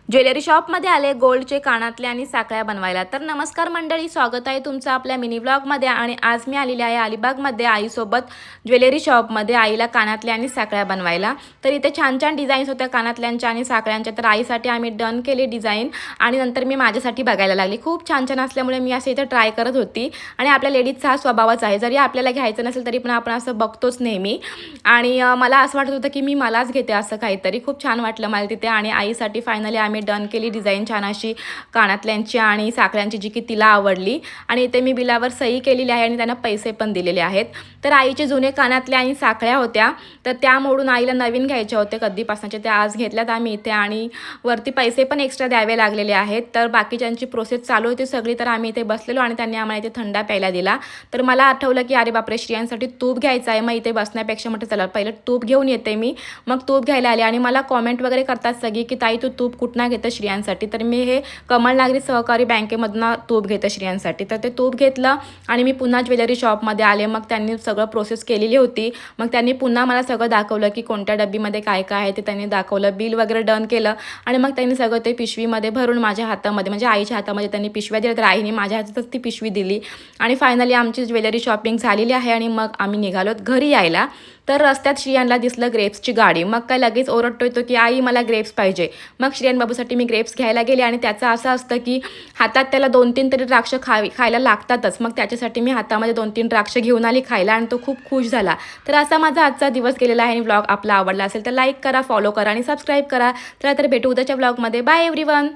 Jewellery शॉपमध्ये आले गोल्डचे कानातले आणि साखळ्या बनवायला। तर नमस्कार मंडळी, स्वागत आहे तुमचं आपल्या मिनी व्लॉगमध्ये। आणि आज मी आलेली आहे अलिबागमध्ये आईसोबत ज्वेलरी शॉपमध्ये आईला कानातले आणि साखळ्या बनवायला। तर इथे छान छान डिझाईन्स होत्या कानातल्यांच्या आणि साखळ्यांच्या। तर आईसाठी आम्ही डन केले डिझाईन आणि नंतर मी माझ्यासाठी बघायला लागली। खूप छान छान असल्यामुळे मी असं इथे ट्राय करत होती। आणि आपल्या लेडीजचा हा स्वभावच आहे, जरी आपल्याला घ्यायचं नसेल तरी पण आपण असं बघतोच नेहमी। आणि मला असं वाटत होतं की मी मलाच घेते असं काहीतरी। खूप छान वाटलं मला तिथे। आणि आईसाठी फायनली आम्ही डन केली डिझाईन छान अशी कानातल्यांची आणि साखळ्यांची, जी की तिला आवडली। आणि इथे मी बिलावर सही केलेली आहे आणि त्यांना पैसे पण दिलेले आहेत। तर आईचे जुने कानातले आणि साखळ्या होत्या, तर त्या मोडून आईला नवीन घ्यायच्या होत्या कधीपासूनचे, त्या आज घेतल्यात आम्ही इथे। आणि वरती पैसे पण एक्स्ट्रा द्यावे लागलेले आहेत। तर बाकीच्यांची प्रोसेस चालू होती सगळी। तर आम्ही इथे बसलेलो आणि त्यांनी आम्हाला इथे थंडा प्यायला दिला। तर मला आठवलं की अरे बापरे, श्रियांसाठी तूप घ्यायचं आहे। मग इथे बसण्यापेक्षा म्हटलं चला पहिलं तूप घेऊन येते मी। मग तूप घ्यायला आले आणि मला कॉमेंट वगैरे करतात सगळी की ताई तू तूप कुठनं घेतं श्रियांसाठी। तर मी हे कमल नागरी सहकारी बँकेमधनं तूप घेतं श्रियांसाठी। तर ते तूप घेतलं आणि मी पुन्हा ज्वेलरी शॉपमध्ये आले। मग त्यांनी सगळं प्रोसेस केलेली होती। मग त्यांनी पुन्हा मला सगळं दाखवलं की कोणत्या डब्बीमध्ये काय काय आहे ते त्यांनी दाखवलं। बिल वगैरे डन केलं आणि मग त्यांनी सगळं ते पिशवीमध्ये भरून माझ्या हातामध्ये, म्हणजे आईच्या हातामध्ये त्यांनी पिशव्या दिल्या। तर आईने माझ्या हातातच ती पिशवी दिली आणि फायनली आमची ज्वेलरी शॉपिंग झालेली आहे। आणि मग आम्ही निघालोत घरी यायला। तर रस्त्यात श्रियांना दिसलं ग्रेप्सची गाडी। मग काय लगेच ओरडतोय तो की आई मला ग्रेप्स पाहिजे। मग श्रियान बाबूसाठी मी ग्रेप्स घ्यायला गेले आणि त्याचं असं असतं की हातात त्याला 2-3 तरी द्राक्ष खायला लागतातच। मग त्याच्यासाठी मी हातामध्ये 2-3 द्राक्ष घेऊन आली खायला आणि तो खूप खुश झाला। तर असा माझा आजचा दिवस गेलेला आहे। आणि व्लॉग आपला आवडला असेल तर लाईक करा, फॉलो करा आणि सबस्क्राईब करा। तर भेटू उद्याच्या व्लॉगमध्ये। Bye everyone.